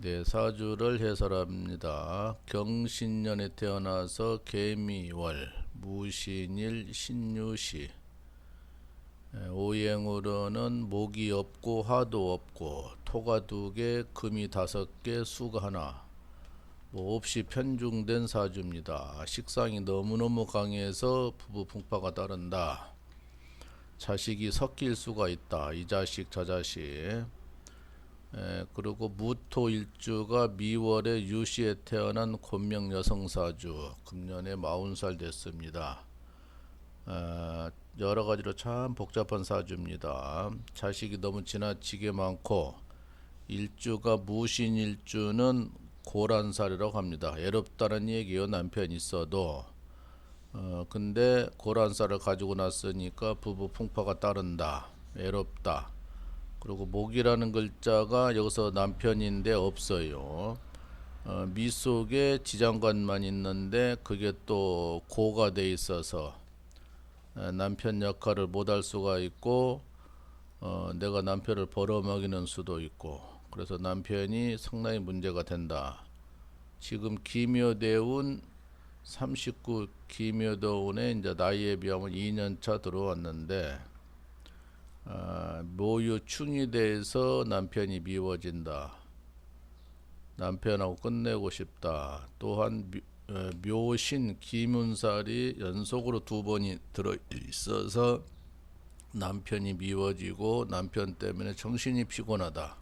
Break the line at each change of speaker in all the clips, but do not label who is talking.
네, 사주를 해설합니다. 경신년에 태어나서 개미월, 무신일, 신유시, 오행으로는 목이 없고 화도 없고 토가 2개, 금이 5개, 수가 하나, 없이 편중된 사주입니다. 식상이 너무너무 강해서 부부 풍파가 따른다. 자식이 섞일 수가 있다. 이 자식 저 자식. 그리고 무토일주가 미월에 유시에 태어난 곤명 여성사주, 금년에 40살 됐습니다. 여러 가지로 참 복잡한 사주입니다. 자식이 너무 지나치게 많고, 일주가 무신일주는 고란살이라고 합니다. 애롭다는 얘기요. 남편이 있어도. 근데 고란살을 가지고 났으니까 부부 풍파가 따른다. 애롭다. 그리고 목이라는 글자가 여기서 남편인데 없어요. 미 속에 지장관만 있는데 그게 또 고가 돼 있어서 남편 역할을 못할 수가 있고, 내가 남편을 벌어먹이는 수도 있고, 그래서 남편이 상당히 문제가 된다. 지금 기묘대운 39 기묘대운에 이제 나이에 비하면 2년 차 들어왔는데, 모유충이 돼서 남편이 미워진다. 남편하고 끝내고 싶다. 또한 묘신 기문살이 연속으로 2번이 들어 있어서 남편이 미워지고 남편 때문에 정신이 피곤하다.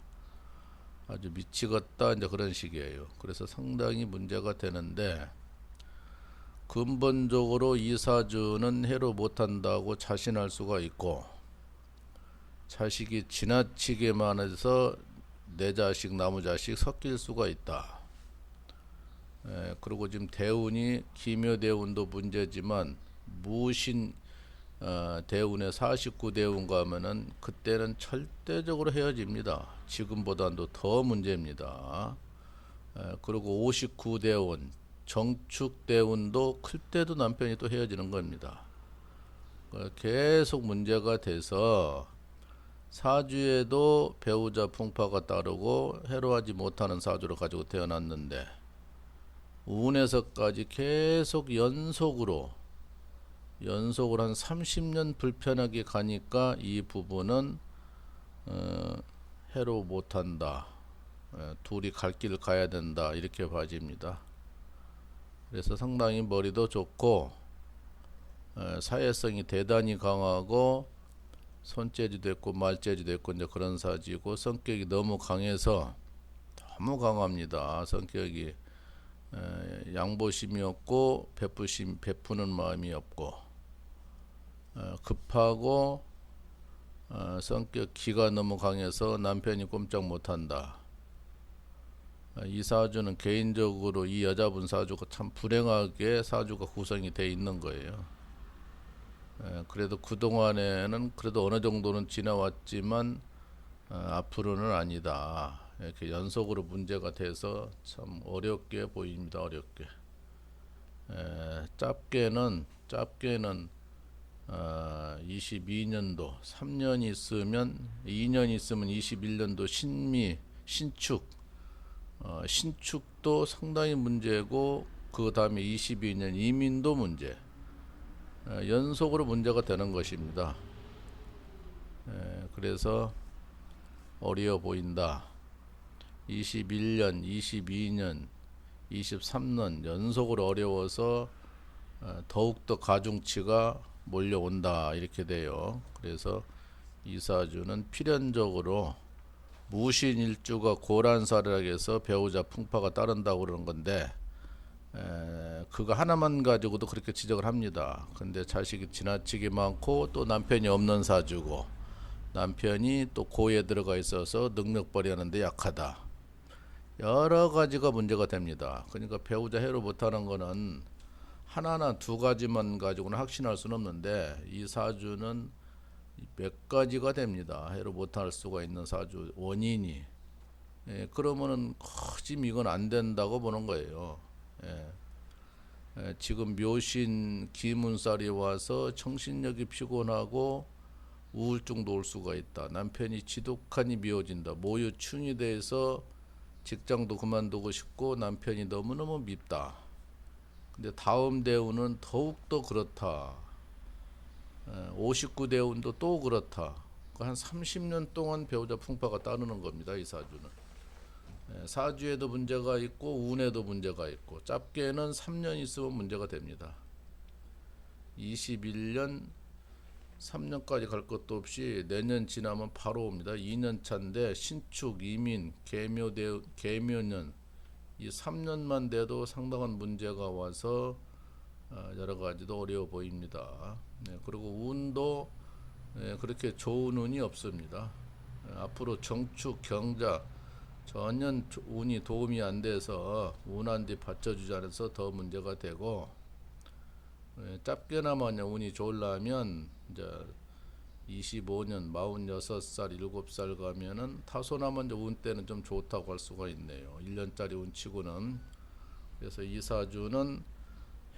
아주 미치겠다. 이제 그런 식이에요. 그래서 상당히 문제가 되는데, 근본적으로 이 사주는 해로 못한다고 자신할 수가 있고, 자식이 지나치게 많아서 내 자식 나무 자식 섞일 수가 있다. 그리고 지금 대운이 기묘대운도 문제지만 무신 대운의 49대운 가면은 그때는 절대적으로 헤어집니다. 지금보다도 더 문제입니다. 그리고 59대운 정축대운도 클 때도 남편이 또 헤어지는 겁니다. 계속 문제가 돼서 사주에도 배우자 풍파가 따르고 해로하지 못하는 사주를 가지고 태어났는데, 운에서까지 계속 연속으로 한 30년 불편하게 가니까 이 부분은 해로 못한다. 둘이 갈 길을 가야 된다. 이렇게 봐집니다. 그래서 상당히 머리도 좋고, 사회성이 대단히 강하고, 손재주도 있고 말재주도 있고 이제 그런 사주이고, 성격이 너무 강해서 너무 강합니다. 성격이 양보심이 없고 베푸는 마음이 없고, 급하고, 성격 기가 너무 강해서 남편이 꼼짝 못한다. 이 사주는 개인적으로 이 여자분 사주가 참 불행하게 사주가 구성이 돼 있는 거예요. 그래도 그동안에는 그래도 어느 정도는 지나왔지만, 앞으로는 아니다. 이렇게 연속으로 문제가 돼서 참 어렵게 보입니다. 어렵게. 짧게는 22년도 3년 있으면 2년 있으면 21년도 신축, 신축도 상당히 문제고, 그 다음에 22년 이민도 문제. 연속으로 문제가 되는 것입니다. 그래서 어려워 보인다. 21년, 22년, 23년 연속으로 어려워서 더욱더 가중치가 몰려온다. 이렇게 돼요. 그래서 이 사주는 필연적으로 무신일주가 고란살이라고 해서 배우자 풍파가 따른다고 그러는 건데, 그거 하나만 가지고도 그렇게 지적을 합니다. 근데 자식이 지나치게 많고, 또 남편이 없는 사주고, 남편이 또 고에 들어가 있어서 능력벌이 하는데 약하다. 여러 가지가 문제가 됩니다. 그러니까 배우자 해로 못하는 거는 하나나 2가지만 가지고는 확신할 수는 없는데, 이 사주는 몇 가지가 됩니다. 해로 못할 수가 있는 사주 원인이. 그러면은 거짓 이건 안 된다고 보는 거예요. 지금 묘신 기문살이 와서 정신력이 피곤하고 우울증도 올 수가 있다. 남편이 지독하니 미워진다. 모유충이 돼서 직장도 그만두고 싶고 남편이 너무너무 밉다. 근데 다음 대운은 더욱더 그렇다. 59대운도 또 그렇다. 한 30년 동안 배우자 풍파가 따르는 겁니다. 이 사주는. 사주에도 문제가 있고 운에도 문제가 있고 짧게는 3년 있으면 문제가 됩니다. 21년 3년까지 갈 것도 없이 내년 지나면 바로 옵니다. 2년 차인데 신축, 이민, 계묘년 이 3년만 돼도 상당한 문제가 와서 여러 가지도 어려워 보입니다. 그리고 운도 그렇게 좋은 운이 없습니다. 앞으로 정축, 경자 전혀 운이 도움이 안 돼서 운한테 받쳐주지 않아서 더 문제가 되고 짧게나마 운이 좋으려면 이제 25년 46살 7살 가면은 타소나만 이제 운 때는 좀 좋다고 할 수가 있네요. 1년짜리 운치고는. 그래서 이 사주는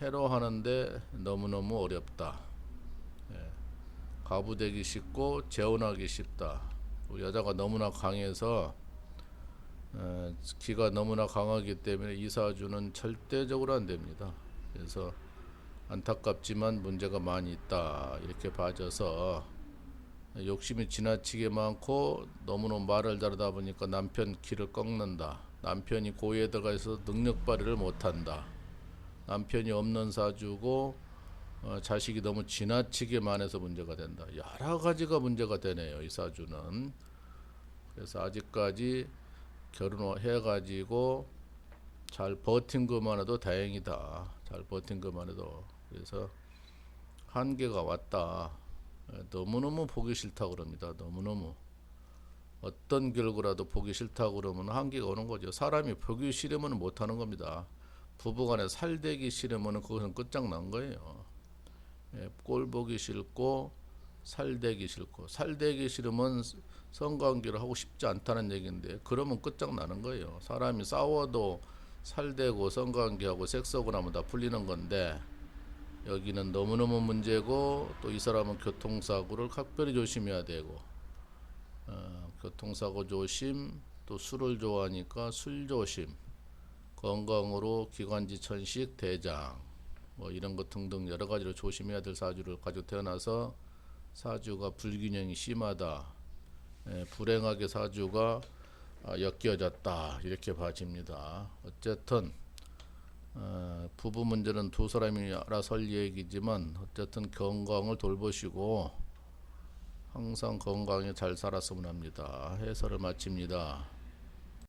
해로 하는데 너무너무 어렵다. 가부되기 쉽고 재혼하기 쉽다. 여자가 너무나 강해서 기가 너무나 강하기 때문에 이 사주는 절대적으로 안 됩니다. 그래서 안타깝지만 문제가 많이 있다 이렇게 봐져서 욕심이 지나치게 많고 너무너무 말을 잘하다 보니까 남편 길을 꺾는다. 남편이 고위에 들어가서 능력 발휘를 못한다. 남편이 없는 사주고 자식이 너무 지나치게 많아서 문제가 된다. 여러 가지가 문제가 되네요. 이 사주는. 그래서 아직까지 결혼해가지고 잘 버틴 것만 해도 다행이다. 잘 버틴 것만 해도. 그래서 한계가 왔다. 너무너무 보기 싫다 그럽니다. 너무너무 어떤 결과라도 보기 싫다 그러면 한계가 오는 거죠. 사람이 보기 싫으면 못하는 겁니다. 부부간에 살대기 싫으면 그것은 끝장난 거예요. 꼴 보기 싫고 살대기 싫고 살대기 싫으면 성관계를 하고 싶지 않다는 얘기인데 그러면 끝장나는 거예요. 사람이 싸워도 살대고 성관계하고 섹스하고 나면 다 풀리는 건데 여기는 너무너무 문제고 또 이 사람은 교통사고를 각별히 조심해야 되고 교통사고 조심 또 술을 좋아하니까 술 조심 건강으로 기관지 천식 대장 뭐 이런 것 등등 여러 가지로 조심해야 될 사주를 가지고 태어나서 사주가 불균형이 심하다. 불행하게 사주가 엮여졌다 이렇게 봐집니다. 어쨌든 부부 문제는 두 사람이 알아서 할 얘기지만 어쨌든 건강을 돌보시고 항상 건강히 잘 살았으면 합니다. 해설을 마칩니다.